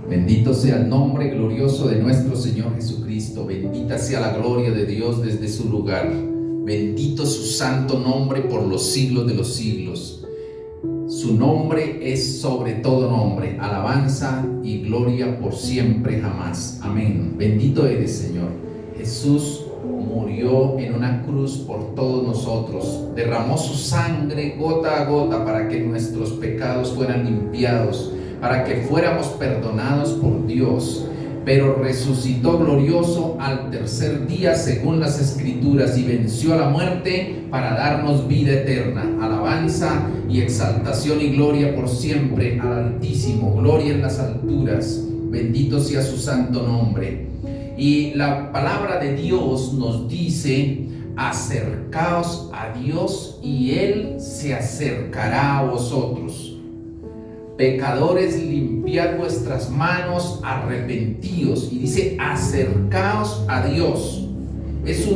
Bendito sea el nombre glorioso de nuestro Señor Jesucristo. Bendita sea la gloria de Dios desde su lugar. Bendito su santo nombre por los siglos de los siglos. Su nombre es sobre todo nombre. Alabanza y gloria por siempre jamás. Amén. Bendito eres, Señor. Jesús murió en una cruz por todos nosotros. Derramó su sangre gota a gota para que nuestros pecados fueran limpiados, para que fuéramos perdonados por Dios, pero resucitó glorioso al tercer día según las Escrituras y venció a la muerte para darnos vida eterna. Alabanza y exaltación y gloria por siempre al Altísimo. Gloria en las alturas. Bendito sea su santo nombre. Y la palabra de Dios nos dice: acercaos a Dios y Él se acercará a vosotros. Pecadores, limpiad vuestras manos, arrepentíos. Y dice: acercaos a Dios. Es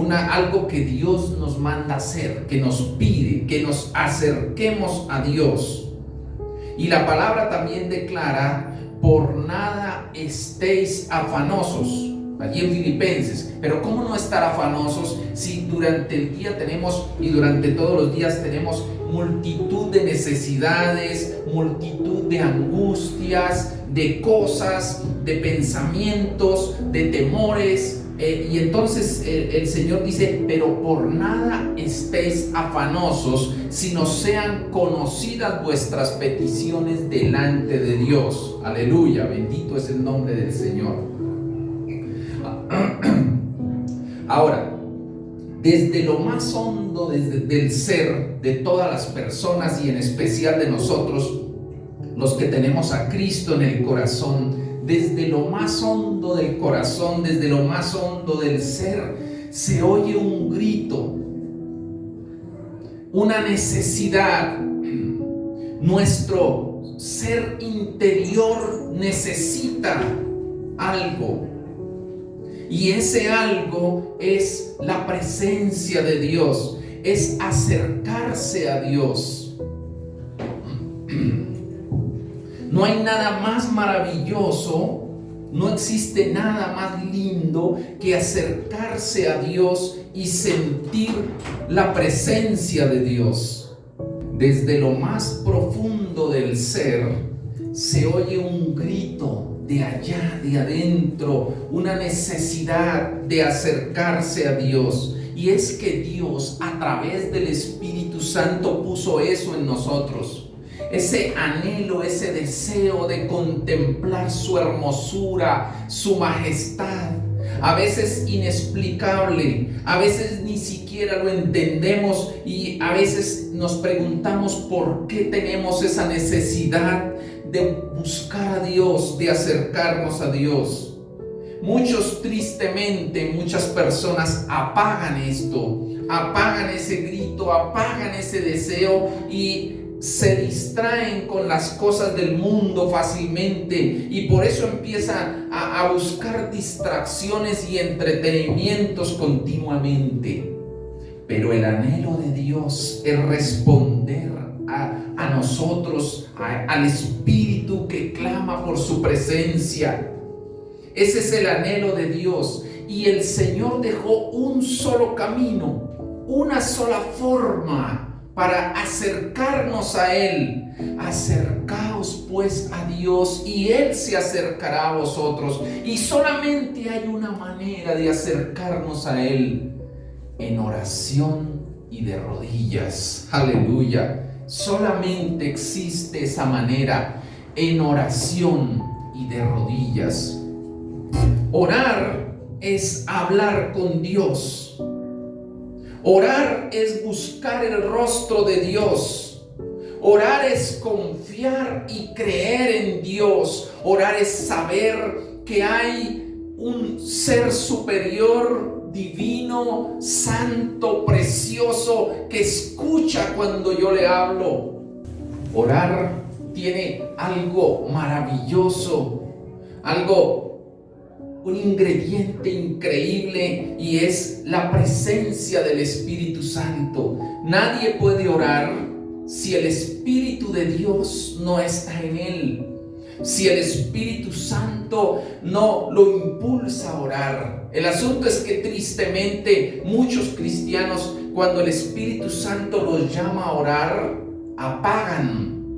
algo que Dios nos manda hacer, que nos pide, que nos acerquemos a Dios. Y la palabra también declara: por nada estéis afanosos. Allí en Filipenses. Pero ¿cómo no estar afanosos si durante el día tenemos y durante todos los días tenemos multitud de necesidades, multitud de angustias, de cosas, de pensamientos, de temores? Y entonces el Señor dice: pero por nada estéis afanosos, sino sean conocidas vuestras peticiones delante de Dios. Aleluya, bendito es el nombre del Señor. Ahora, desde lo más hondo del ser de todas las personas y en especial de nosotros, los que tenemos a Cristo en el corazón, desde lo más hondo del corazón, desde lo más hondo del ser, se oye un grito, una necesidad. Nuestro ser interior necesita algo. Y ese algo es la presencia de Dios, es acercarse a Dios. No hay nada más maravilloso, no existe nada más lindo que acercarse a Dios y sentir la presencia de Dios. Desde lo más profundo del ser se oye un grito de allá, de adentro, una necesidad de acercarse a Dios. Y es que Dios, a través del Espíritu Santo, puso eso en nosotros. Ese anhelo, ese deseo de contemplar su hermosura, su majestad, a veces inexplicable, a veces ni siquiera lo entendemos y a veces nos preguntamos por qué tenemos esa necesidad de buscar a Dios, de acercarnos a Dios. Tristemente, muchas personas apagan esto, apagan ese grito, apagan ese deseo y se distraen con las cosas del mundo fácilmente, y por eso empiezan a buscar distracciones y entretenimientos continuamente. Pero el anhelo de Dios es responder a nosotros, al Espíritu que clama por su presencia. Ese es el anhelo de Dios. Y el Señor dejó un solo camino, una sola forma para acercarnos a Él. Acercaos pues a Dios y Él se acercará a vosotros. Y solamente hay una manera de acercarnos a Él: en oración y de rodillas. Aleluya. Solamente existe esa manera, en oración y de rodillas. Orar es hablar con Dios. Orar es buscar el rostro de Dios. Orar es confiar y creer en Dios. Orar es saber que hay un ser superior, divino, santo, precioso, que escucha cuando yo le hablo. Orar tiene algo maravilloso, un ingrediente increíble, y es la presencia del Espíritu Santo. Nadie puede orar si el Espíritu de Dios no está en él. si el Espíritu Santo no lo impulsa a orar. El asunto es que tristemente muchos cristianos, cuando el Espíritu Santo los llama a orar, apagan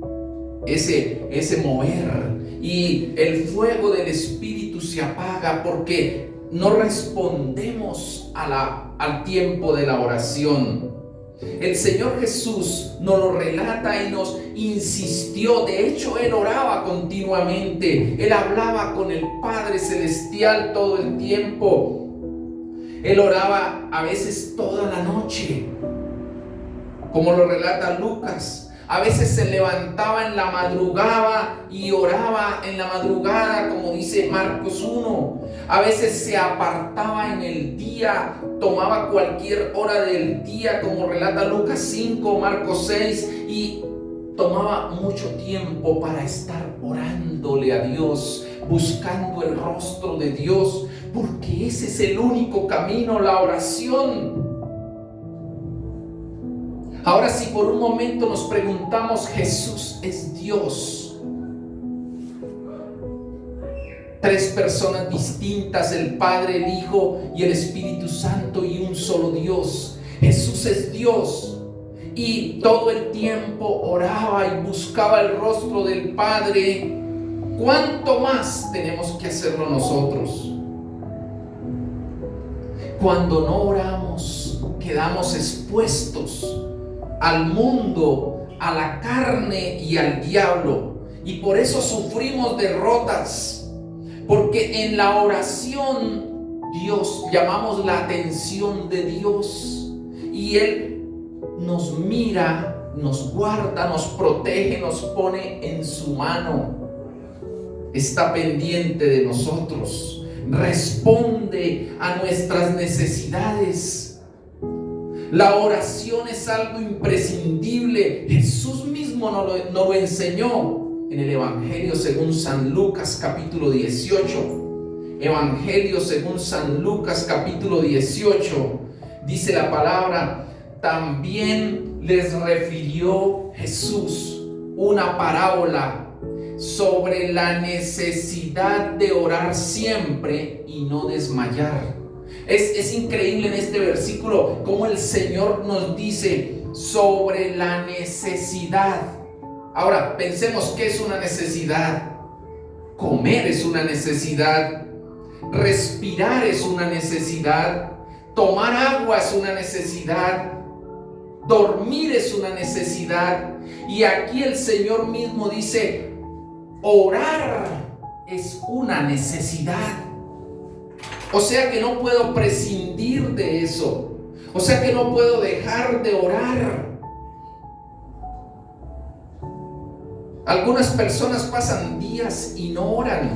ese mover, y el fuego del Espíritu se apaga porque no respondemos al tiempo de la oración. El Señor Jesús nos lo relata y nos insistió. De hecho, Él oraba continuamente. Él hablaba con el Padre Celestial todo el tiempo. Él oraba a veces toda la noche, como lo relata Lucas. A veces se levantaba en la madrugada y oraba en la madrugada, como dice Marcos 1. A veces se apartaba en el día, tomaba cualquier hora del día, como relata Lucas 5, Marcos 6, y tomaba mucho tiempo para estar orándole a Dios, buscando el rostro de Dios, porque ese es el único camino, la oración. Ahora, si por un momento nos preguntamos, ¿Jesús es Dios? Tres personas distintas, el Padre, el Hijo y el Espíritu Santo, y un solo Dios. Jesús es Dios y todo el tiempo oraba y buscaba el rostro del Padre. ¿Cuánto más tenemos que hacerlo nosotros? Cuando no oramos, quedamos expuestos al mundo, a la carne y al diablo, y por eso sufrimos derrotas, porque en la oración Dios, llamamos la atención de Dios, y Él nos mira, nos guarda, nos protege, nos pone en su mano, está pendiente de nosotros, responde a nuestras necesidades. La oración es algo imprescindible. Jesús mismo nos lo enseñó en el Evangelio según San Lucas capítulo 18. Evangelio según San Lucas capítulo 18. Dice la palabra: también les refirió Jesús una parábola sobre la necesidad de orar siempre y no desmayar. Es increíble en este versículo cómo el Señor nos dice sobre la necesidad. Ahora, pensemos, ¿qué es una necesidad? Comer es una necesidad, respirar es una necesidad, tomar agua es una necesidad, dormir es una necesidad. Y aquí el Señor mismo dice, orar es una necesidad. O sea que no puedo prescindir de eso. O sea que no puedo dejar de orar. Algunas personas pasan días y no oran.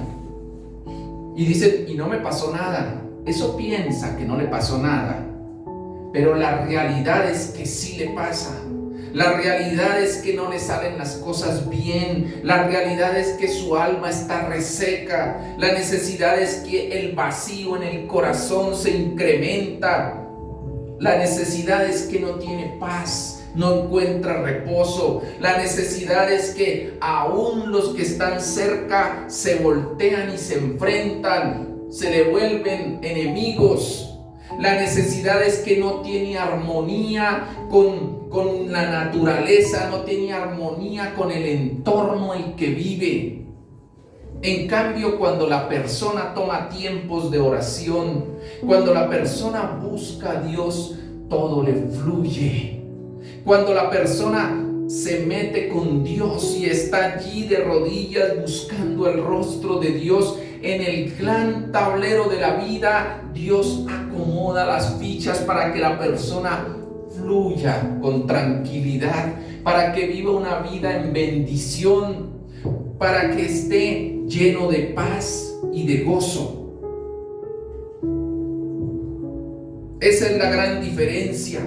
Y dicen, y no me pasó nada. Eso piensa que no le pasó nada. Pero la realidad es que sí le pasa. La realidad es que no le salen las cosas bien. La realidad es que su alma está reseca. La necesidad es que el vacío en el corazón se incrementa. La necesidad es que no tiene paz, no encuentra reposo. La necesidad es que aún los que están cerca se voltean y se enfrentan, se le vuelven enemigos. La necesidad es que no tiene armonía con la naturaleza, no tiene armonía con el entorno en el que vive. En cambio, cuando la persona toma tiempos de oración, cuando la persona busca a Dios, todo le fluye. Cuando la persona se mete con Dios y está allí de rodillas buscando el rostro de Dios, en el gran tablero de la vida, Dios acomoda las fichas para que la persona fluya con tranquilidad, para que viva una vida en bendición, para que esté lleno de paz y de gozo. Esa es la gran diferencia.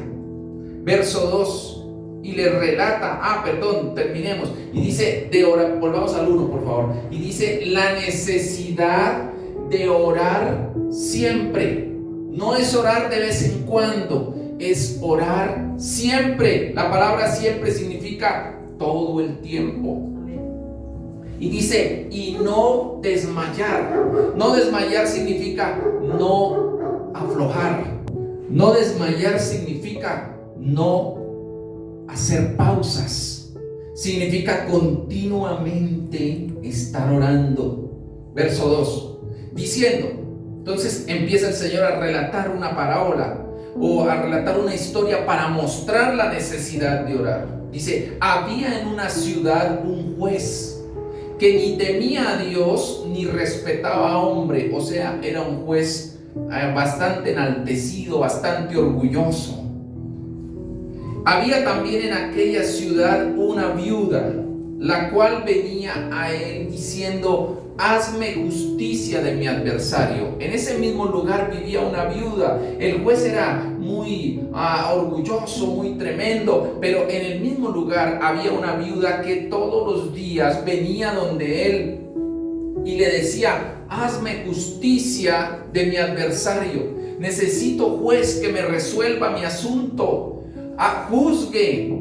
Verso 2. Y le relata, terminemos. Y dice, volvamos al 1, por favor. Y dice, la necesidad de orar siempre. No es orar de vez en cuando, es orar siempre. La palabra siempre significa todo el tiempo. Y dice, y no desmayar. No desmayar significa no aflojar. No desmayar significa no hacer pausas. Significa continuamente estar orando. Verso 2, diciendo, entonces empieza el Señor a relatar una parábola o a relatar una historia para mostrar la necesidad de orar. Dice, había en una ciudad un juez que ni temía a Dios ni respetaba a hombre. O sea, era un juez bastante enaltecido, bastante orgulloso. Había también en aquella ciudad una viuda, la cual venía a él diciendo, hazme justicia de mi adversario. En ese mismo lugar vivía una viuda. El juez era muy orgulloso, muy tremendo, pero en el mismo lugar había una viuda que todos los días venía donde él y le decía, hazme justicia de mi adversario. Necesito, juez, que me resuelva mi asunto. Juzgue.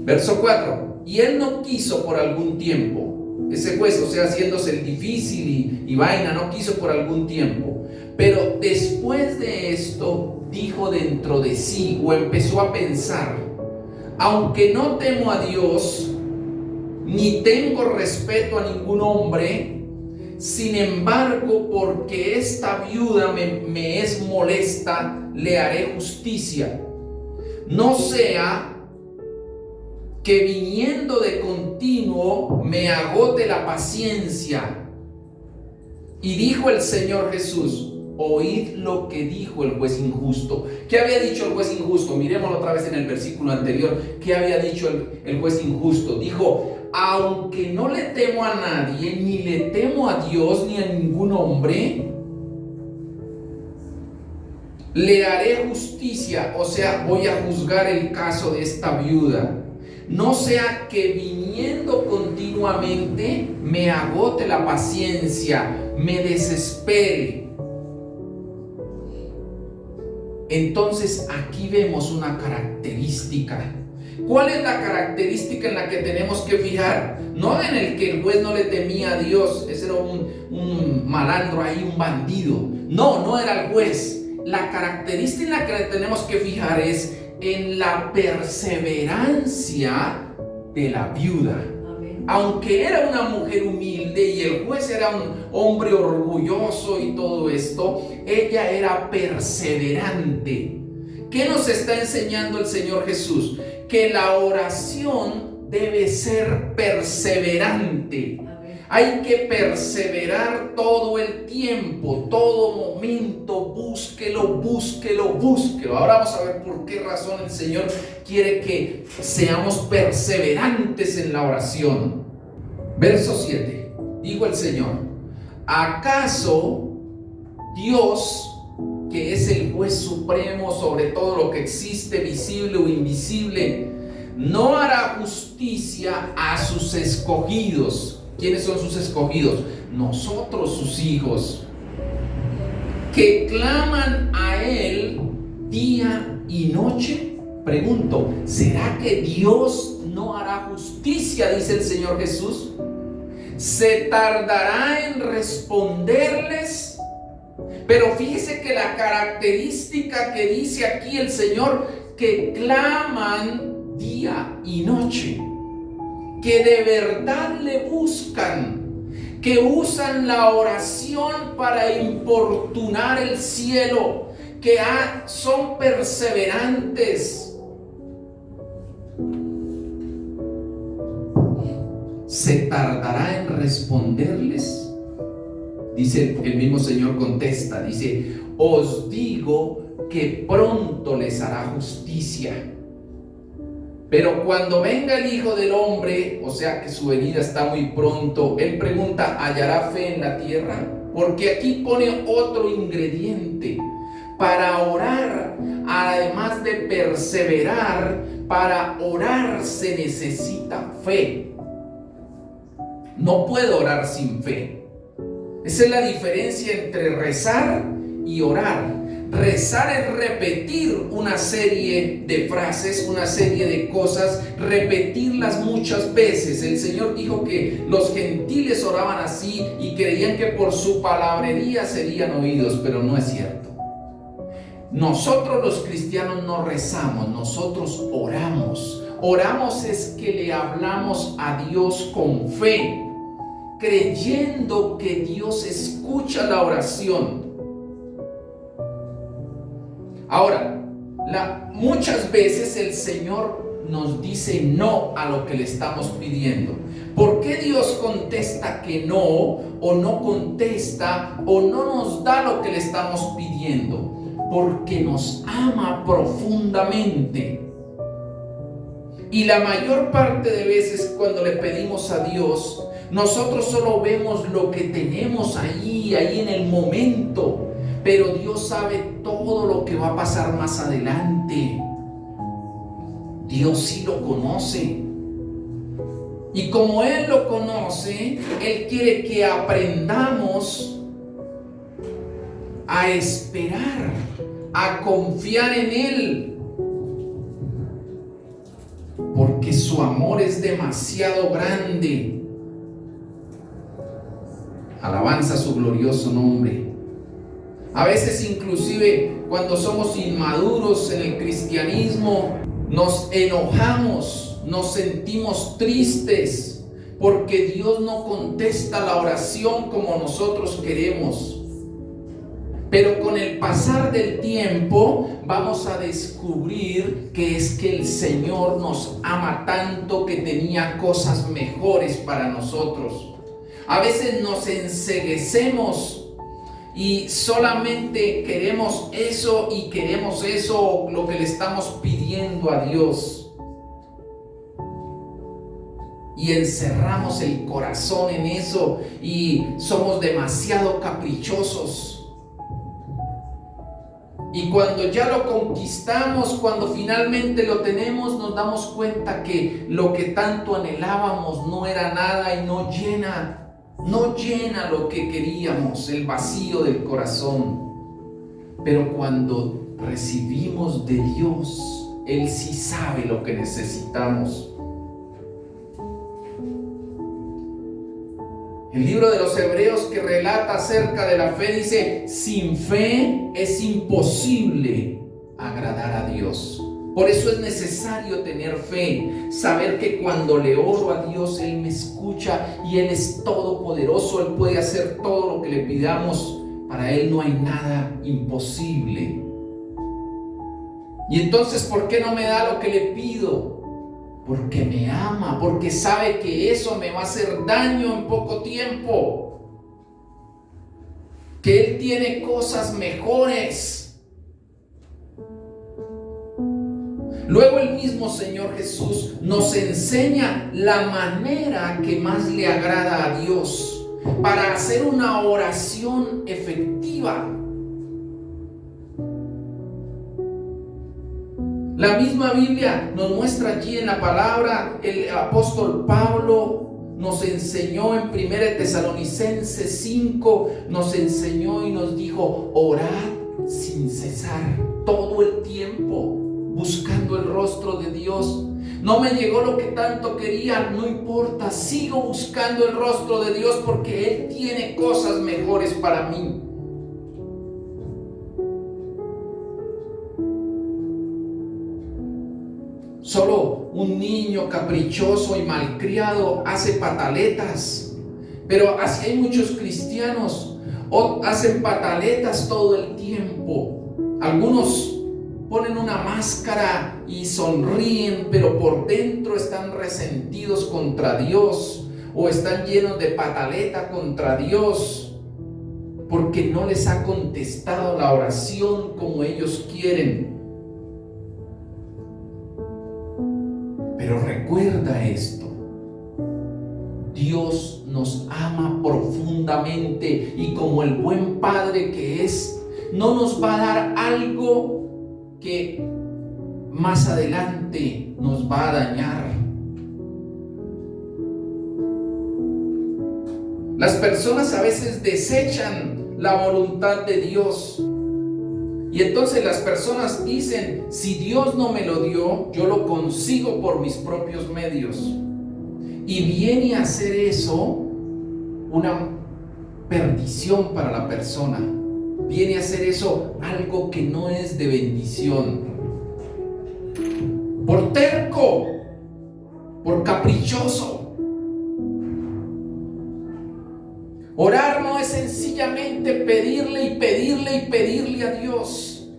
Verso 4. Y él no quiso por algún tiempo. Ese juez, o sea, haciéndose el difícil y vaina, no quiso por algún tiempo. Pero después de esto, dijo dentro de sí, o empezó a pensar, aunque no temo a Dios, ni tengo respeto a ningún hombre, sin embargo, porque esta viuda me es molesta, le haré justicia. No sea que viniendo de continuo me agote la paciencia. Y dijo el Señor Jesús, oíd lo que dijo el juez injusto. ¿Qué había dicho el juez injusto? Miremoslo otra vez en el versículo anterior. ¿Qué había dicho el juez injusto? Dijo, aunque no le temo a nadie, ni le temo a Dios ni a ningún hombre, le haré justicia. O sea, voy a juzgar el caso de esta viuda. No sea que viniendo continuamente me agote la paciencia, me desespere. Entonces aquí vemos una característica. ¿Cuál es la característica en la que tenemos que fijar? No en el que el juez no le temía a Dios, ese era un malandro ahí, un bandido. No era el juez. La característica en la que tenemos que fijar es en la perseverancia de la viuda. Amén. Aunque era una mujer humilde y el juez era un hombre orgulloso y todo esto, ella era perseverante. ¿Qué nos está enseñando el Señor Jesús? Que la oración debe ser perseverante. Hay que perseverar todo el tiempo, todo momento, búsquelo. Ahora vamos a ver por qué razón el Señor quiere que seamos perseverantes en la oración. Verso 7, dijo el Señor, ¿acaso Dios, que es el juez supremo sobre todo lo que existe, visible o invisible, no hará justicia a sus escogidos? ¿Quiénes son sus escogidos? Nosotros, sus hijos, que claman a Él día y noche. Pregunto, ¿será que Dios no hará justicia? Dice el Señor Jesús. ¿Se tardará en responderles? Pero fíjese que la característica que dice aquí el Señor, que claman día y noche, que de verdad le buscan, que usan la oración para importunar el cielo, que son perseverantes. ¿Se tardará en responderles? Dice el mismo Señor, contesta, dice, os digo que pronto les hará justicia. Pero cuando venga el Hijo del Hombre, o sea que su venida está muy pronto, Él pregunta, ¿hallará fe en la tierra? Porque aquí pone otro ingrediente. Para orar, además de perseverar, para orar se necesita fe. No puedo orar sin fe. Esa es la diferencia entre rezar y orar. Rezar es repetir una serie de frases, una serie de cosas, repetirlas muchas veces. El Señor dijo que los gentiles oraban así y creían que por su palabrería serían oídos, pero no es cierto. Nosotros los cristianos no rezamos, nosotros oramos. Oramos es que le hablamos a Dios con fe, creyendo que Dios escucha la oración. Ahora, muchas veces el Señor nos dice no a lo que le estamos pidiendo. ¿Por qué Dios contesta que no, o no contesta, o no nos da lo que le estamos pidiendo? Porque nos ama profundamente. Y la mayor parte de veces cuando le pedimos a Dios, nosotros solo vemos lo que tenemos ahí en el momento. Pero Dios sabe todo lo que va a pasar más adelante. Dios sí lo conoce. Y como Él lo conoce, Él quiere que aprendamos a esperar, a confiar en Él. Porque su amor es demasiado grande. Alabanza a su glorioso nombre. A veces inclusive cuando somos inmaduros en el cristianismo, nos enojamos, nos sentimos tristes porque Dios no contesta la oración como nosotros queremos. Pero con el pasar del tiempo vamos a descubrir que es que el Señor nos ama tanto que tenía cosas mejores para nosotros. A veces nos enceguecemos y solamente queremos eso y queremos eso, lo que le estamos pidiendo a Dios. Y encerramos el corazón en eso y somos demasiado caprichosos. Y cuando ya lo conquistamos, cuando finalmente lo tenemos, nos damos cuenta que lo que tanto anhelábamos no era nada y no llena lo que queríamos, el vacío del corazón. Pero cuando recibimos de Dios, Él sí sabe lo que necesitamos. El libro de los Hebreos, que relata acerca de la fe, dice: sin fe es imposible agradar a Dios. Por eso es necesario tener fe, saber que cuando le oro a Dios, Él me escucha y Él es todopoderoso. Él puede hacer todo lo que le pidamos. Para Él no hay nada imposible. Y entonces, ¿por qué no me da lo que le pido? Porque me ama, porque sabe que eso me va a hacer daño en poco tiempo, que Él tiene cosas mejores. Luego el mismo Señor Jesús nos enseña la manera que más le agrada a Dios para hacer una oración efectiva. La misma Biblia nos muestra allí en la palabra. El apóstol Pablo nos enseñó en 1 Tesalonicenses 5, nos enseñó y nos dijo: orad sin cesar, todo el tiempo, buscando el rostro de Dios. No me llegó lo que tanto quería, no importa, sigo buscando el rostro de Dios porque Él tiene cosas mejores para mí. Solo un niño caprichoso y malcriado hace pataletas, pero así hay muchos cristianos, hacen pataletas todo el tiempo. Algunos ponen una máscara y sonríen, pero por dentro están resentidos contra Dios, o están llenos de pataleta contra Dios, porque no les ha contestado la oración como ellos quieren. Pero recuerda esto: Dios nos ama profundamente, y como el buen Padre que es, no nos va a dar algo que más adelante nos va a dañar. Las personas a veces desechan la voluntad de Dios. Y entonces las personas dicen, si Dios no me lo dio, yo lo consigo por mis propios medios. Y viene a ser eso una perdición para la persona. Viene a ser eso algo que no es de bendición. Por terco, por caprichoso. Orar no es sencillamente pedirle y pedirle y pedirle a Dios.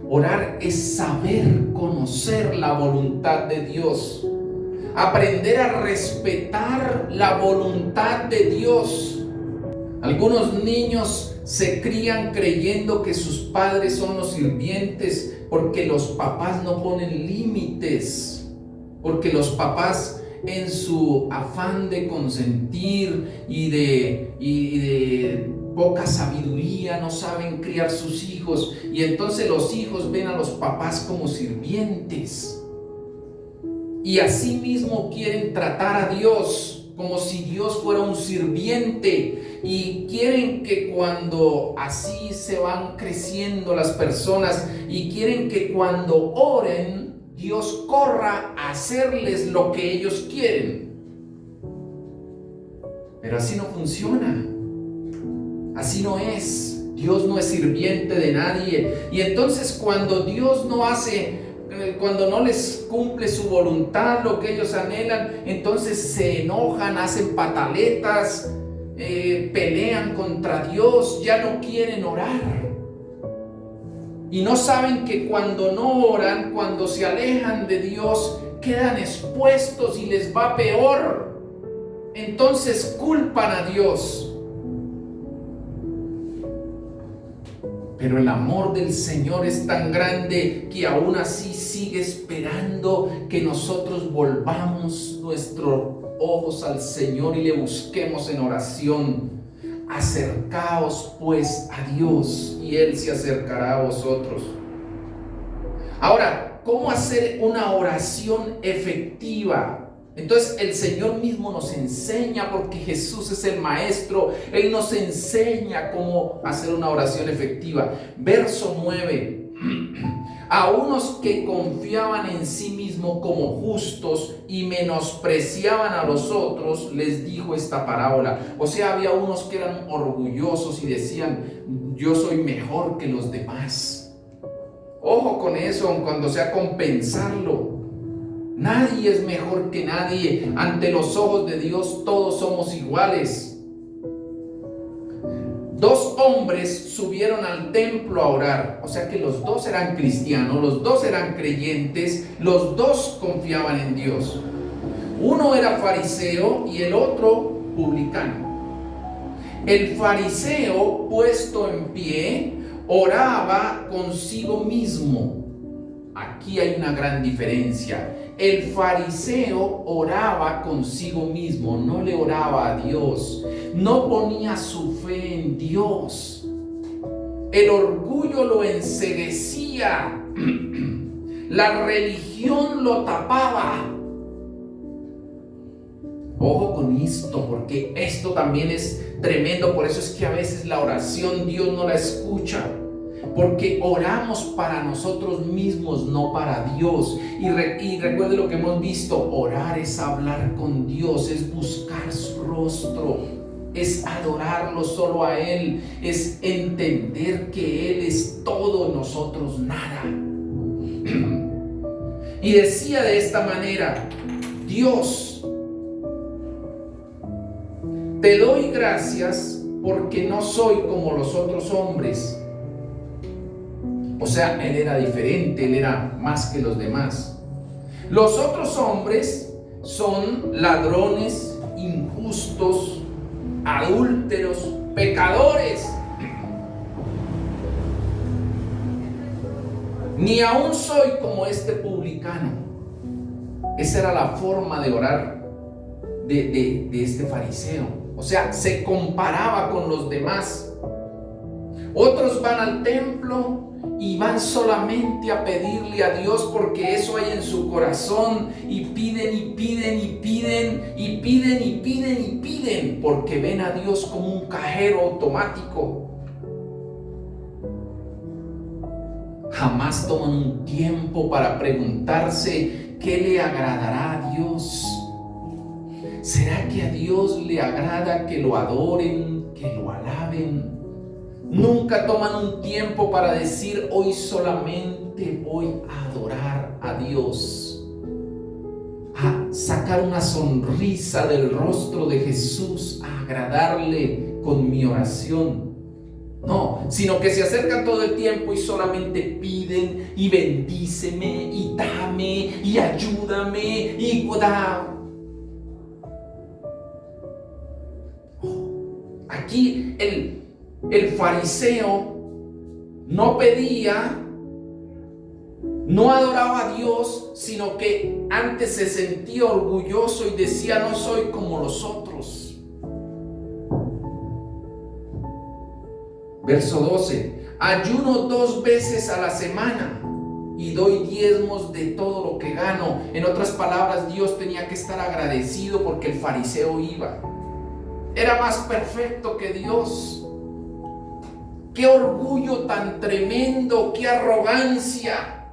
Orar es saber conocer la voluntad de Dios. Aprender a respetar la voluntad de Dios. Algunos niños se crían creyendo que sus padres son los sirvientes porque los papás no ponen límites, porque los papás en su afán de consentir y de poca sabiduría no saben criar sus hijos, y entonces los hijos ven a los papás como sirvientes y así mismo quieren tratar a Dios como si Dios fuera un sirviente, y quieren que cuando así se van creciendo las personas, y quieren que cuando oren Dios corra a hacerles lo que ellos quieren. Pero así no funciona. Así no es. Dios no es sirviente de nadie. Y entonces cuando Dios no hace, cuando no les cumple su voluntad, lo que ellos anhelan, entonces se enojan, hacen pataletas, pelean contra Dios, ya no quieren orar. Y no saben que cuando no oran, cuando se alejan de Dios, quedan expuestos y les va peor. Entonces culpan a Dios. Pero el amor del Señor es tan grande que aún así sigue esperando que nosotros volvamos nuestros ojos al Señor y le busquemos en oración. Acercaos pues a Dios y Él se acercará a vosotros. Ahora, ¿cómo hacer una oración efectiva? Entonces el Señor mismo nos enseña, porque Jesús es el Maestro. Él nos enseña cómo hacer una oración efectiva. Verso 9. A unos que confiaban en sí mismos como justos y menospreciaban a los otros, les dijo esta parábola. O sea, había unos que eran orgullosos y decían, yo soy mejor que los demás. Ojo con eso, cuando sea compensarlo. Nadie es mejor que nadie. Ante los ojos de Dios todos somos iguales. Dos hombres subieron al templo a orar. O sea que los dos eran cristianos, los dos eran creyentes, los dos confiaban en Dios. Uno era fariseo y el otro publicano. El fariseo, puesto en pie, oraba consigo mismo. Aquí hay una gran diferencia. El fariseo oraba consigo mismo, no le oraba a Dios, no ponía su fe en Dios. El orgullo lo enceguecía, la religión lo tapaba. Ojo con esto, porque esto también es tremendo. Por eso es que a veces la oración Dios no la escucha. Porque oramos para nosotros mismos, no para Dios. Y recuerde lo que hemos visto: orar es hablar con Dios, es buscar su rostro, es adorarlo solo a Él, es entender que Él es todo, nosotros nada. Y decía de esta manera: Dios, te doy gracias porque no soy como los otros hombres. O sea, él era diferente, él era más que los demás. Los otros hombres son ladrones, injustos, adúlteros, pecadores. Ni aún soy como este publicano. Esa era la forma de orar de este fariseo. O sea, se comparaba con los demás. Otros van al templo y van solamente a pedirle a Dios porque eso hay en su corazón, y piden y piden y piden y piden y piden y piden porque ven a Dios como un cajero automático. Jamás toman un tiempo para preguntarse qué le agradará a Dios. ¿Será que a Dios le agrada que lo adoren, que lo alaben? Nunca toman un tiempo para decir: hoy solamente voy a adorar a Dios, a sacar una sonrisa del rostro de Jesús, a agradarle con mi oración. No, sino que se acercan todo el tiempo y solamente piden: y bendíceme, y dame, y ayúdame, y da. Aquí el fariseo no pedía, no adoraba a Dios, sino que antes se sentía orgulloso y decía: no soy como los otros. Verso 12: ayuno 2 veces a la semana y doy diezmos de todo lo que gano. En otras palabras, Dios tenía que estar agradecido porque el fariseo iba. Era más perfecto que Dios. ¡Qué orgullo tan tremendo! ¡Qué arrogancia!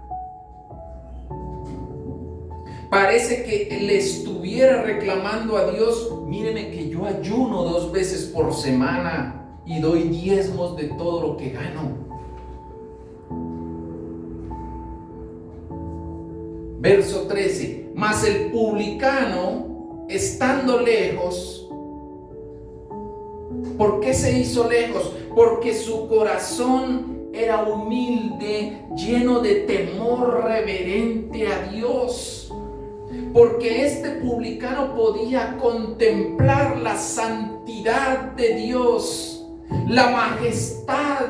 Parece que le estuviera reclamando a Dios: míreme que yo ayuno 2 veces por semana y doy diezmos de todo lo que gano. Verso 13: mas el publicano, estando lejos. ¿Por qué se hizo lejos? Porque su corazón era humilde, lleno de temor reverente a Dios. Porque este publicano podía contemplar la santidad de Dios, la majestad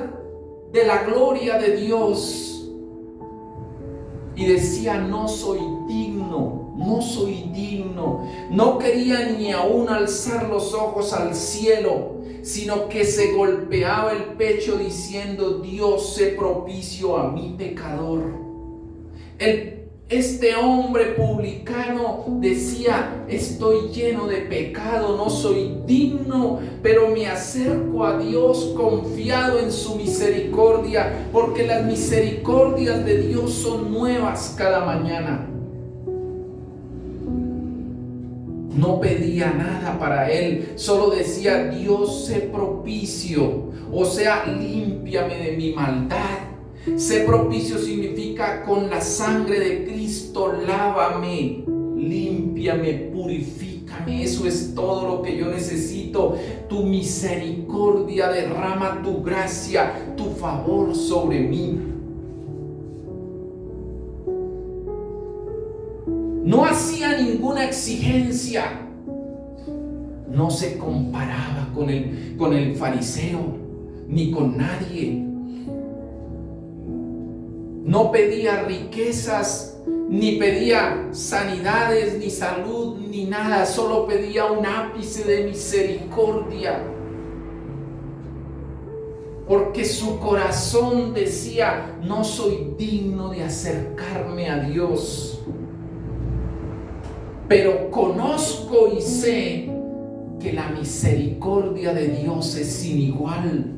de la gloria de Dios. Y decía: no soy digno, no soy digno. No quería ni aún alzar los ojos al cielo, sino que se golpeaba el pecho diciendo: Dios, sé propicio a mi pecador. Este hombre publicano decía: estoy lleno de pecado, no soy digno, pero me acerco a Dios confiado en su misericordia, porque las misericordias de Dios son nuevas cada mañana. No pedía nada para él, solo decía: Dios, sé propicio, o sea, límpiame de mi maldad. Sé propicio significa: con la sangre de Cristo lávame, límpiame, purifícame. Eso es todo lo que yo necesito. Tu misericordia, derrama tu gracia, tu favor sobre mí. No hacía ninguna exigencia. No se comparaba con el fariseo, ni con nadie. No pedía riquezas, ni pedía sanidades, ni salud, ni nada. Solo pedía un ápice de misericordia. Porque su corazón decía: no soy digno de acercarme a Dios, pero conozco y sé que la misericordia de Dios es sin igual.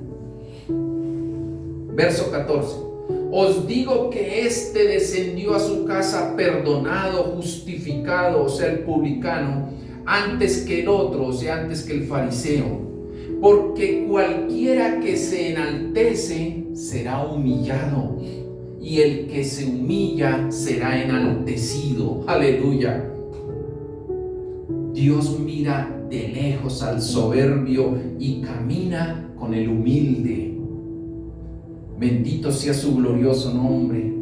Verso 14: os digo que éste descendió a su casa perdonado, justificado, o sea, el publicano, antes que el otro, o sea, antes que el fariseo. Porque cualquiera que se enaltece será humillado, y el que se humilla será enaltecido. Aleluya. Dios mira de lejos al soberbio y camina con el humilde. Bendito sea su glorioso nombre.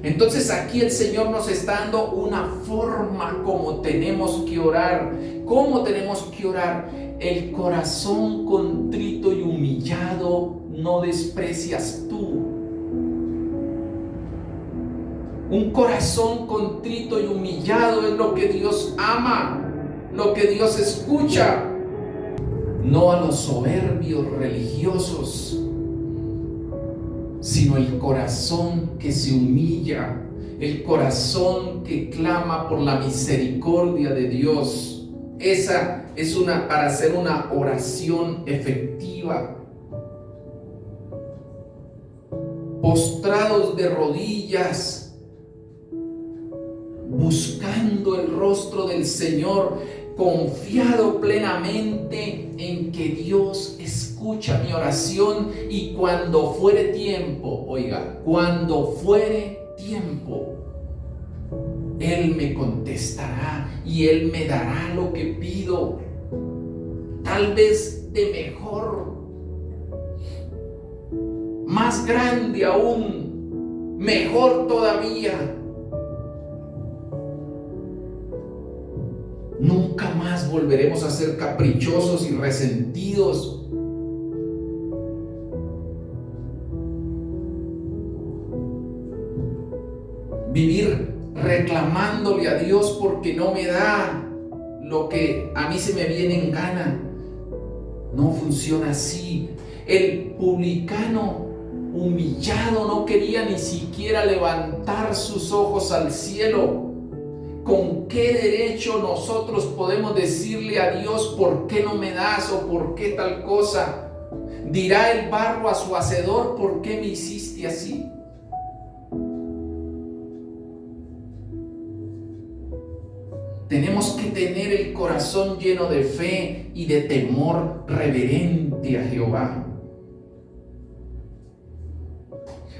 Entonces aquí el Señor nos está dando una forma como tenemos que orar. ¿Cómo tenemos que orar? El corazón contrito y humillado no desprecias tú. Un corazón contrito y humillado es lo que Dios ama, lo que Dios escucha. No a los soberbios religiosos, sino el corazón que se humilla, el corazón que clama por la misericordia de Dios. Esa es para hacer una oración efectiva. postrados de rodillas, buscando el rostro del Señor, confiado plenamente en que Dios escucha mi oración y cuando fuere tiempo, oiga, cuando fuere tiempo, Él me contestará y Él me dará lo que pido, tal vez de mejor, más grande aún, mejor todavía. Nunca más volveremos a ser caprichosos y resentidos. Vivir reclamándole a Dios porque no me da lo que a mí se me viene en gana. No funciona así. El publicano humillado no quería ni siquiera levantar sus ojos al cielo. ¿Con qué derecho nosotros podemos decirle a Dios por qué no me das o por qué tal cosa? Dirá el barro a su hacedor, ¿por qué me hiciste así? Tenemos que tener el corazón lleno de fe y de temor reverente a Jehová.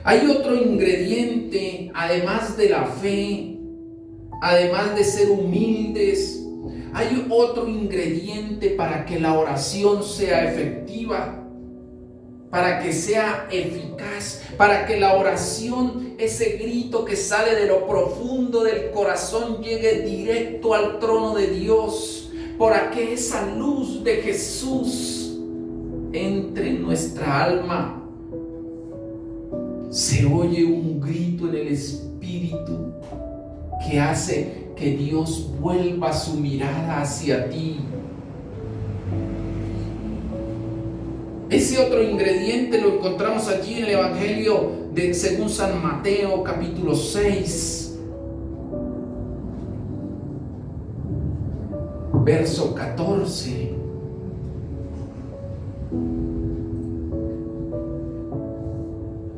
Hay otro ingrediente, además de la fe, además de ser humildes, hay otro ingrediente para que la oración sea efectiva, para que sea eficaz, para que la oración, ese grito que sale de lo profundo del corazón, llegue directo al trono de Dios, para que esa luz de Jesús entre en nuestra alma. Se oye un grito en el Espíritu que hace que Dios vuelva su mirada hacia ti. Ese otro ingrediente lo encontramos allí en el Evangelio según San Mateo, capítulo 6, verso 14.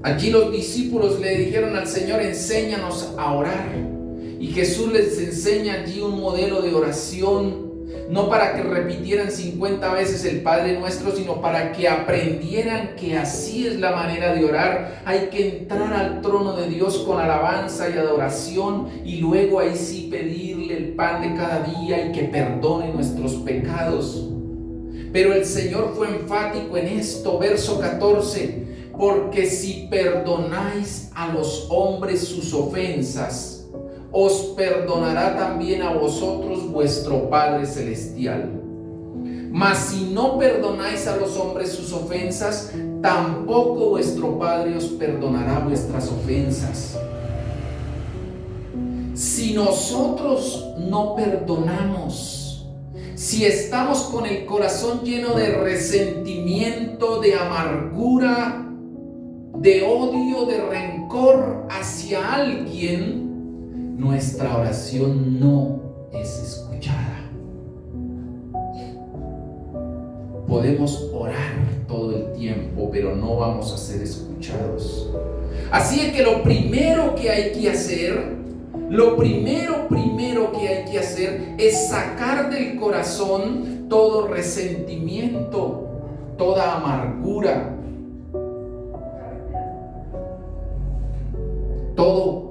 Allí los discípulos le dijeron al Señor: enséñanos a orar. Y Jesús les enseña allí un modelo de oración, no para que repitieran 50 veces el Padre Nuestro, sino para que aprendieran que así es la manera de orar. Hay que entrar al trono de Dios con alabanza y adoración y luego ahí sí pedirle el pan de cada día y que perdone nuestros pecados. Pero el Señor fue enfático en esto, verso 14, porque si perdonáis a los hombres sus ofensas, os perdonará también a vosotros vuestro Padre Celestial. Mas si no perdonáis a los hombres sus ofensas, tampoco vuestro Padre os perdonará vuestras ofensas. Si nosotros no perdonamos, si estamos con el corazón lleno de resentimiento, de amargura, de odio, de rencor hacia alguien, nuestra oración no es escuchada. Podemos orar todo el tiempo, pero no vamos a ser escuchados. Así es que lo primero que hay que hacer, es sacar del corazón todo resentimiento, toda amargura, todo.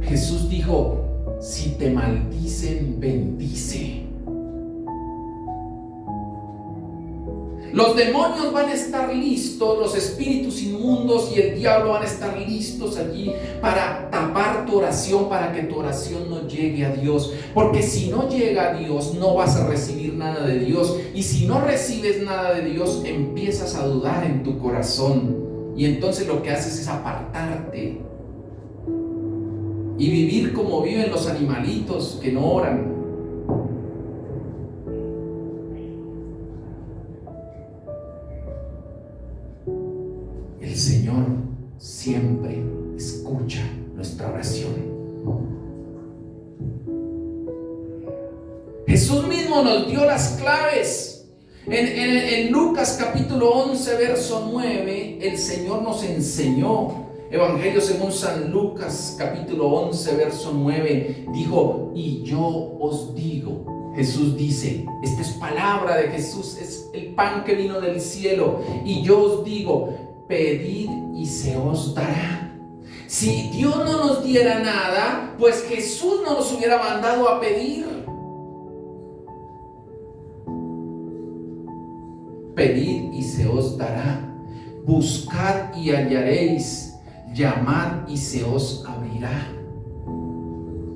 Jesús dijo: si te maldicen, bendice. Los demonios van a estar listos, los espíritus inmundos y el diablo van a estar listos allí para tapar tu oración, para que tu oración no llegue a Dios. Porque si no llega a Dios, no vas a recibir nada de Dios. Y si no recibes nada de Dios, empiezas a dudar en tu corazón. Y entonces lo que haces es apartarte y vivir como viven los animalitos que no oran. El Señor siempre escucha nuestra oración. Jesús mismo nos dio las claves. En Lucas capítulo 11, verso 9, el Señor nos enseñó Evangelio según San Lucas, capítulo 11, verso 9, dijo: y yo os digo. Jesús dice, esta es palabra de Jesús, es el pan que vino del cielo. Y yo os digo, pedid y se os dará. Si Dios no nos diera nada, pues Jesús no nos hubiera mandado a pedir. Pedid y se os dará. Buscad y hallaréis. Llamad y se os abrirá.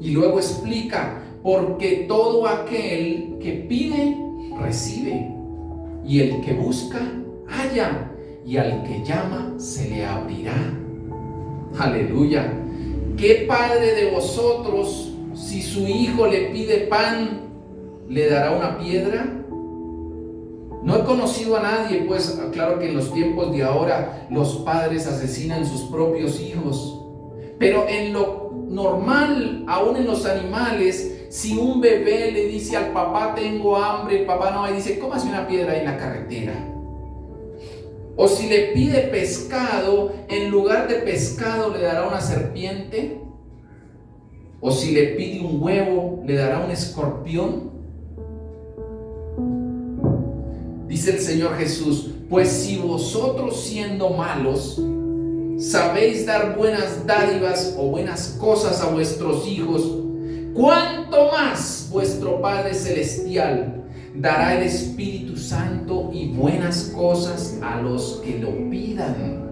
Y luego explica, porque todo aquel que pide, recibe. Y el que busca, halla. Y al que llama, se le abrirá. Aleluya. ¿Qué padre de vosotros, si su hijo le pide pan, le dará una piedra? No he conocido a nadie, pues claro que en los tiempos de ahora los padres asesinan sus propios hijos. Pero en lo normal, aún en los animales, si un bebé le dice al papá tengo hambre, el papá no, y dice cómase una piedra ahí en la carretera. O si le pide pescado, en lugar de pescado le dará una serpiente. O si le pide un huevo, le dará un escorpión. Dice el Señor Jesús, pues si vosotros siendo malos, sabéis dar buenas dádivas o buenas cosas a vuestros hijos, ¿cuánto más vuestro Padre Celestial dará el Espíritu Santo y buenas cosas a los que lo pidan?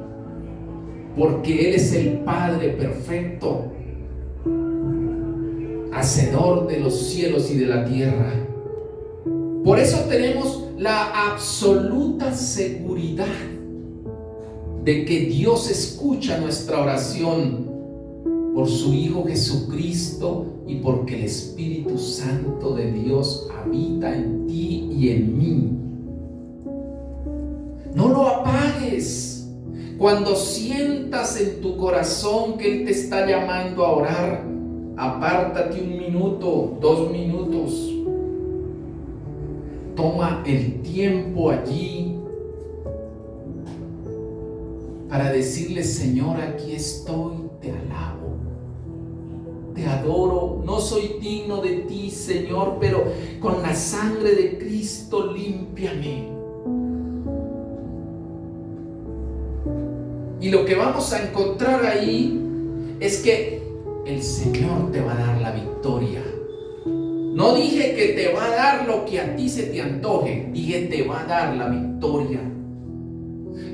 Porque Él es el Padre perfecto, hacedor de los cielos y de la tierra. Por eso tenemos la absoluta seguridad de que Dios escucha nuestra oración por su Hijo Jesucristo y porque el Espíritu Santo de Dios habita en ti y en mí. No lo apagues. Cuando sientas en tu corazón que Él te está llamando a orar, apártate 1 minuto, 2 minutos. Toma el tiempo allí para decirle, Señor, aquí estoy, te alabo, te adoro, no soy digno de ti, Señor, pero con la sangre de Cristo límpiame. Y lo que vamos a encontrar ahí es que el Señor te va a dar la victoria. No dije que te va a dar lo que a ti se te antoje, dije te va a dar la victoria.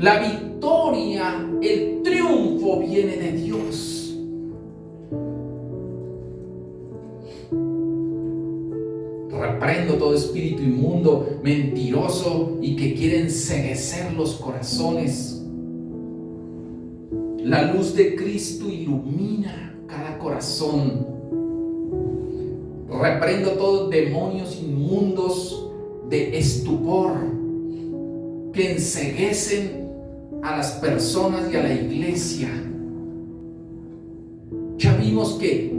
La victoria, el triunfo viene de Dios. Reprendo todo espíritu inmundo, mentiroso y que quiere enceguecer los corazones. La luz de Cristo ilumina cada corazón. Reprendo todos demonios inmundos de estupor que enceguecen a las personas y a la iglesia. Ya vimos que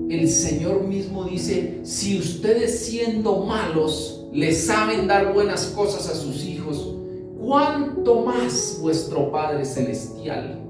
el Señor mismo dice, si ustedes siendo malos le saben dar buenas cosas a sus hijos, ¿cuánto más vuestro Padre Celestial?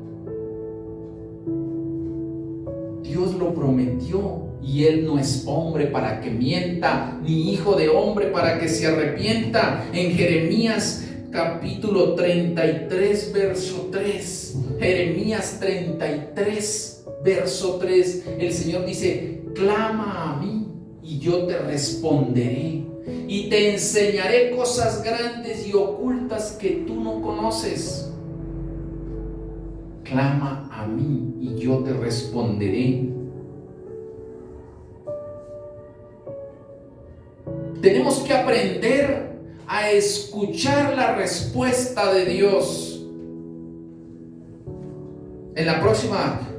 Dios lo prometió. Y Él no es hombre para que mienta, ni hijo de hombre para que se arrepienta. En Jeremías capítulo 33, verso 3. Jeremías 33, verso 3. El Señor dice, clama a mí y yo te responderé. Y te enseñaré cosas grandes y ocultas que tú no conoces. Clama a mí y yo te responderé. Tenemos que aprender a escuchar la respuesta de Dios. En la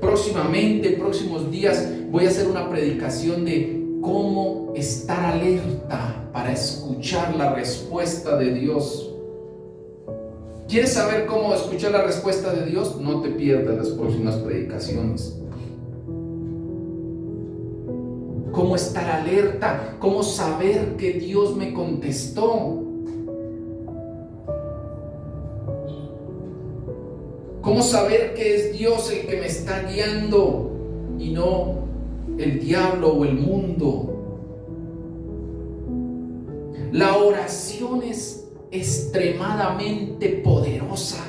próximamente, próximos días, voy a hacer una predicación de cómo estar alerta para escuchar la respuesta de Dios. ¿Quieres saber cómo escuchar la respuesta de Dios? No te pierdas las próximas predicaciones. Cómo estar alerta, cómo saber que Dios me contestó. ¿Cómo saber que es Dios el que me está guiando y no el diablo o el mundo? La oración es extremadamente poderosa.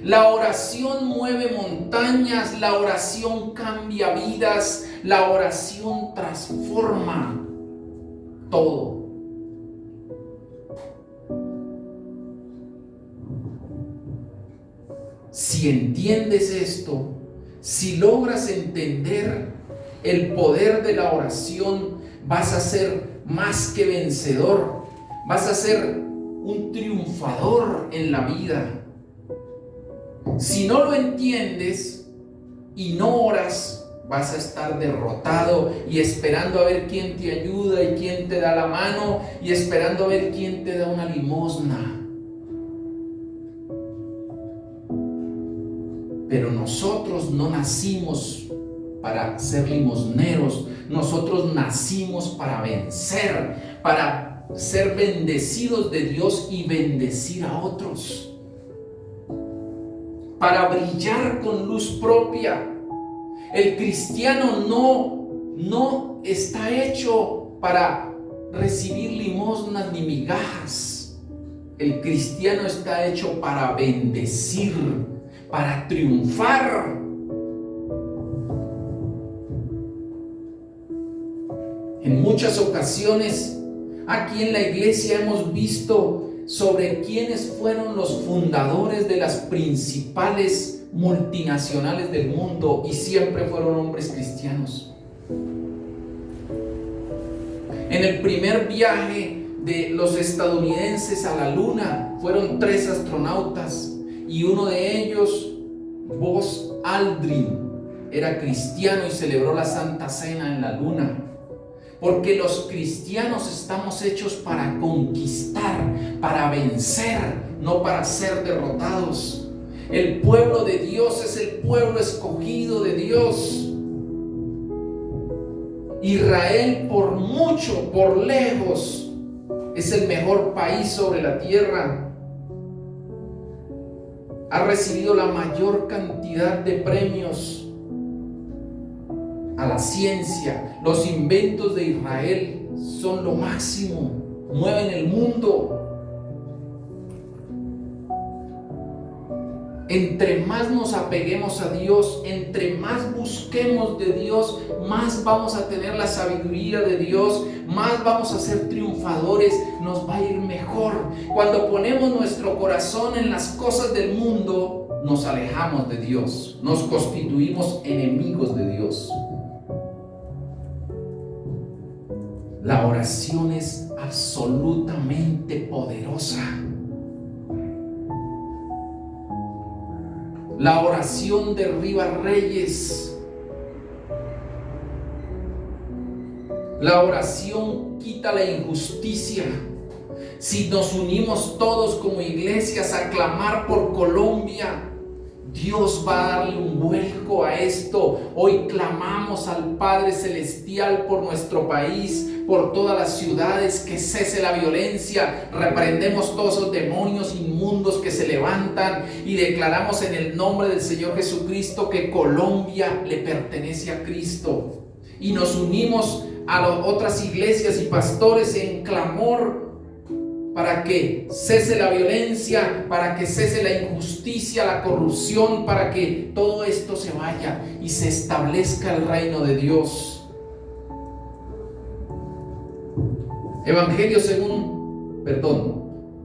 La oración mueve montañas, la oración cambia vidas, la oración transforma todo. Si entiendes esto, si logras entender el poder de la oración, vas a ser más que vencedor, vas a ser un triunfador en la vida. Si no lo entiendes y no oras, vas a estar derrotado y esperando a ver quién te ayuda y quién te da la mano y esperando a ver quién te da una limosna. Pero nosotros no nacimos para ser limosneros, nosotros nacimos para vencer, para ser bendecidos de Dios y bendecir a otros, para brillar con luz propia. El cristiano no está hecho para recibir limosnas ni migajas. El cristiano está hecho para bendecir, para triunfar. En muchas ocasiones aquí en la iglesia hemos visto sobre quiénes fueron los fundadores de las principales multinacionales del mundo y siempre fueron hombres cristianos. En el primer viaje de los estadounidenses a la luna fueron 3 astronautas y uno de ellos, Buzz Aldrin, era cristiano y celebró la Santa Cena en la luna. Porque los cristianos estamos hechos para conquistar, para vencer, no para ser derrotados. El pueblo de Dios es el pueblo escogido de Dios. Israel por mucho, por lejos, es el mejor país sobre la tierra. Ha recibido la mayor cantidad de premios a la ciencia. Los inventos de Israel son lo máximo, mueven el mundo. Entre más nos apeguemos a Dios, entre más busquemos de Dios, más vamos a tener la sabiduría de Dios, más vamos a ser triunfadores, nos va a ir mejor. Cuando ponemos nuestro corazón en las cosas del mundo, nos alejamos de Dios, nos constituimos enemigos de Dios. La oración es absolutamente poderosa. La oración derriba reyes. La oración quita la injusticia. Si nos unimos todos como iglesias a clamar por Colombia, Dios va a darle un vuelco a esto. Hoy clamamos al Padre Celestial por nuestro país, por todas las ciudades, que cese la violencia. Reprendemos todos esos demonios inmundos que se levantan y declaramos en el nombre del Señor Jesucristo que Colombia le pertenece a Cristo. Y nos unimos a otras iglesias y pastores en clamor para que cese la violencia, para que cese la injusticia, la corrupción, para que todo esto se vaya y se establezca el reino de Dios.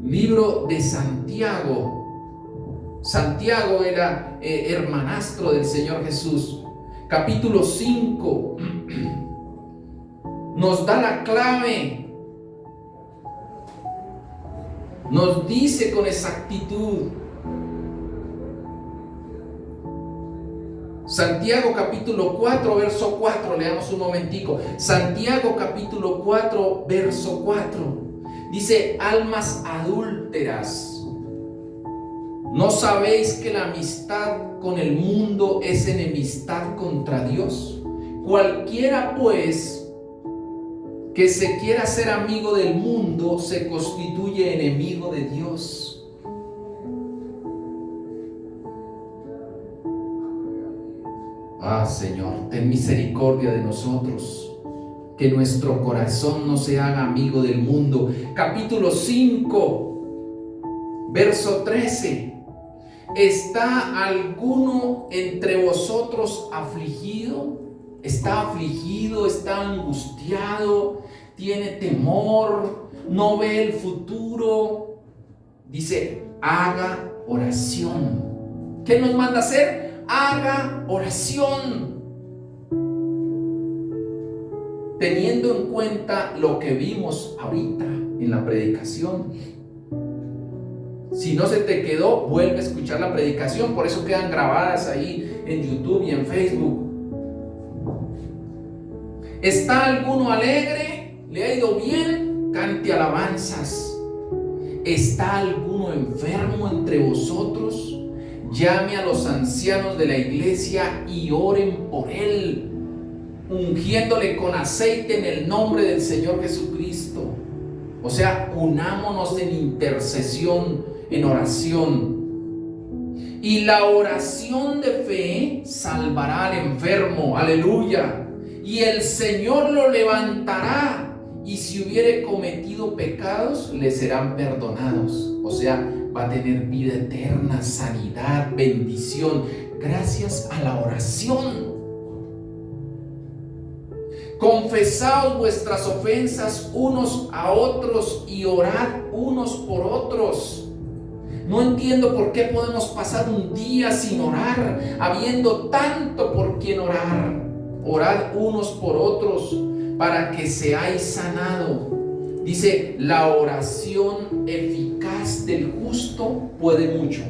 Libro de Santiago. Santiago era hermanastro del Señor Jesús. Capítulo 5 nos da la clave. Nos dice con exactitud. Santiago capítulo 4 verso 4, leamos un momentico. Santiago capítulo 4 verso 4 dice: almas adúlteras, ¿no sabéis que la amistad con el mundo es enemistad contra Dios? Cualquiera pues que se quiera ser amigo del mundo se constituye enemigo de Dios. Señor, ten misericordia de nosotros. Que nuestro corazón no se haga amigo del mundo. Capítulo 5, verso 13. ¿Está alguno entre vosotros afligido? ¿Está afligido? ¿Está angustiado? ¿Tiene temor? ¿No ve el futuro? Dice, haga oración. ¿Qué nos manda hacer? Haga oración. Teniendo en cuenta lo que vimos ahorita en la predicación. Si no se te quedó, vuelve a escuchar la predicación. Por eso quedan grabadas ahí en YouTube y en Facebook. ¿Está alguno alegre? ¿Le ha ido bien? Cante alabanzas. ¿Está alguno enfermo entre vosotros? Llame a los ancianos de la iglesia y oren por él, ungiéndole con aceite en el nombre del Señor Jesucristo. O sea, unámonos en intercesión, en oración. Y la oración de fe salvará al enfermo. Aleluya. Y el Señor lo levantará. Y si hubiere cometido pecados, le serán perdonados. O sea, va a tener vida eterna, sanidad, bendición, gracias a la oración. Confesaos vuestras ofensas unos a otros y orad unos por otros. No entiendo por qué podemos pasar un día sin orar, habiendo tanto por quien orar. Orad unos por otros para que seáis sanados. Dice, la oración eficaz del justo puede mucho.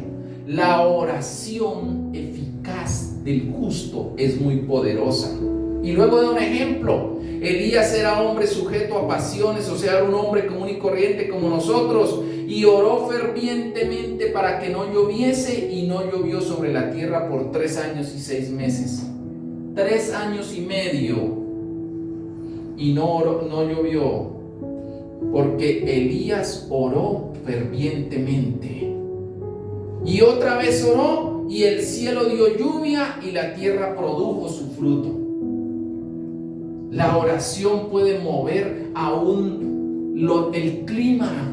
La oración eficaz del justo es muy poderosa. Y luego da un ejemplo. Elías era hombre sujeto a pasiones, o sea, era un hombre común y corriente como nosotros, y oró fervientemente para que no lloviese, y no llovió sobre la tierra por 3 años y 6 meses. 3 años y medio. Y no llovió, porque Elías oró fervientemente. Y otra vez oró, y el cielo dio lluvia, y la tierra produjo su fruto. La oración puede mover aún el clima.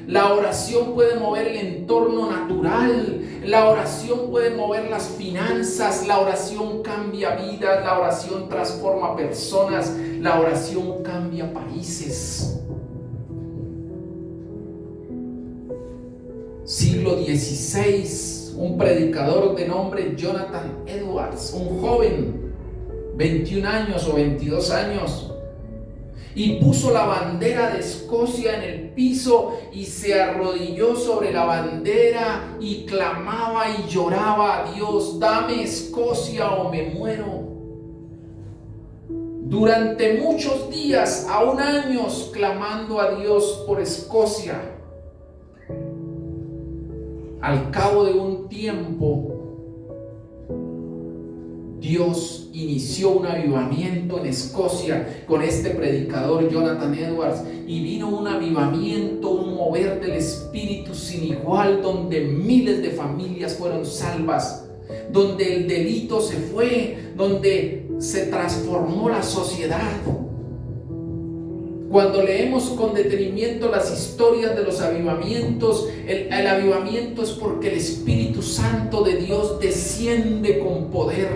La oración puede mover el entorno natural. La oración puede mover las finanzas. La oración cambia vidas. La oración transforma personas. La oración cambia países. Siglo XVI, un predicador de nombre Jonathan Edwards, un joven, 21 años o 22 años, y puso la bandera de Escocia en el piso y se arrodilló sobre la bandera y clamaba y lloraba a Dios: dame Escocia o me muero. Durante muchos días, aún años, clamando a Dios por Escocia. Al cabo de un tiempo, Dios inició un avivamiento en Escocia con este predicador Jonathan Edwards, y vino un avivamiento, un mover del Espíritu sin igual, donde miles de familias fueron salvas, donde el delito se fue, donde se transformó la sociedad. Cuando leemos con detenimiento las historias de los avivamientos, el avivamiento es porque el Espíritu Santo de Dios desciende con poder,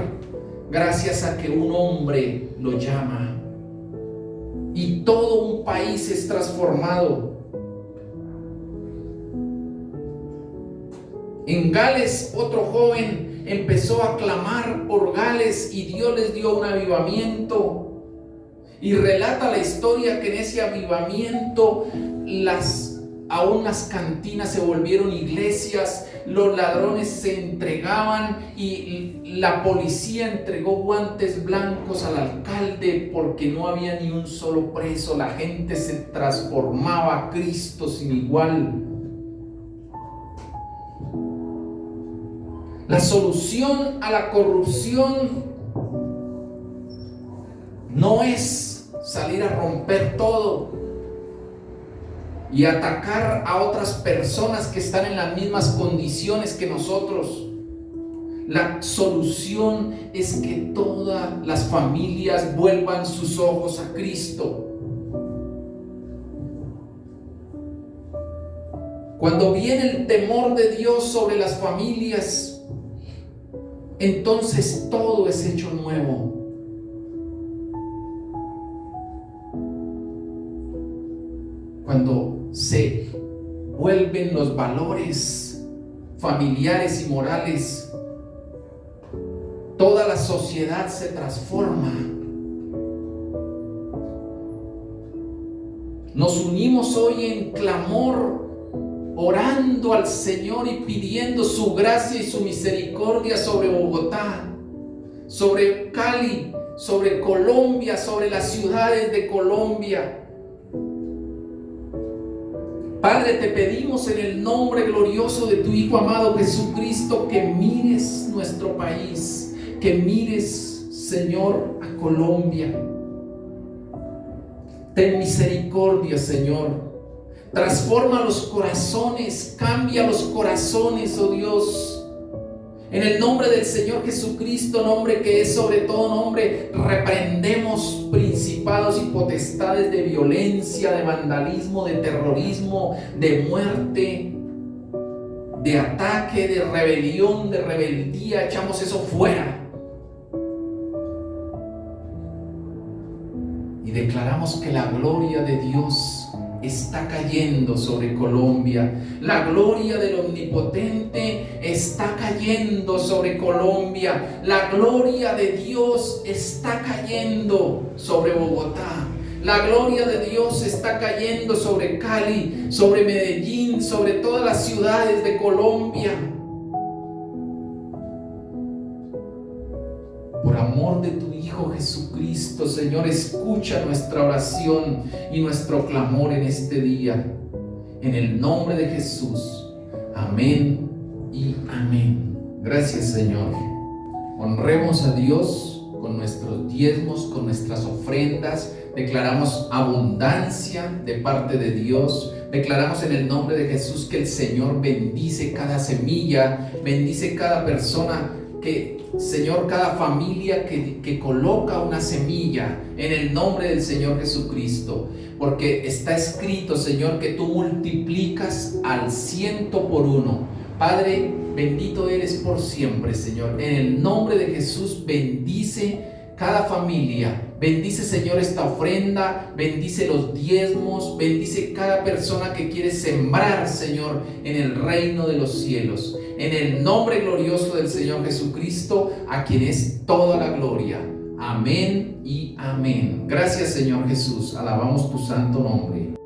gracias a que un hombre lo llama, y todo un país es transformado. En Gales, otro joven empezó a clamar por Gales y Dios les dio un avivamiento. Y relata la historia que en ese avivamiento aún las cantinas se volvieron iglesias, los ladrones se entregaban y la policía entregó guantes blancos al alcalde porque no había ni un solo preso. La gente se transformaba a Cristo sin igual. La solución a la corrupción no es salir a romper todo y atacar a otras personas que están en las mismas condiciones que nosotros. la solución es que todas las familias vuelvan sus ojos a Cristo. Cuando viene el temor de Dios sobre las familias, entonces todo es hecho nuevo. Cuando se vuelven los valores familiares y morales, toda la sociedad se transforma. Nos unimos hoy en clamor, orando al Señor y pidiendo su gracia y su misericordia sobre Bogotá, sobre Cali, sobre Colombia, sobre las ciudades de Colombia. Padre, te pedimos en el nombre glorioso de tu Hijo amado Jesucristo que mires nuestro país, que mires, Señor, a Colombia. Ten misericordia, Señor. Transforma los corazones, cambia los corazones, oh Dios. En el nombre del Señor Jesucristo, nombre que es sobre todo nombre, reprendemos principados y potestades de violencia, de vandalismo, de terrorismo, de muerte, de ataque, de rebelión, de rebeldía. Echamos eso fuera. Y declaramos que la gloria de Dios está cayendo sobre Colombia. La gloria del Omnipotente está cayendo sobre Colombia. La gloria de Dios está cayendo sobre Bogotá. La gloria de Dios está cayendo sobre Cali, sobre Medellín, sobre todas las ciudades de Colombia. Por amor de tu Hijo Jesucristo, Señor, escucha nuestra oración y nuestro clamor en este día. En el nombre de Jesús. Amén y amén. Gracias, Señor. Honremos a Dios con nuestros diezmos, con nuestras ofrendas. Declaramos abundancia de parte de Dios. Declaramos en el nombre de Jesús que el Señor bendice cada semilla, bendice cada persona que, Señor, cada familia que coloca una semilla en el nombre del Señor Jesucristo, porque está escrito, Señor, que tú multiplicas al 100 por 1. Padre, bendito eres por siempre, Señor. En el nombre de Jesús, bendice cada familia. Bendice, Señor, esta ofrenda, bendice los diezmos, bendice cada persona que quiere sembrar, Señor, en el reino de los cielos. En el nombre glorioso del Señor Jesucristo, a quien es toda la gloria. Amén y amén. Gracias, Señor Jesús. Alabamos tu santo nombre.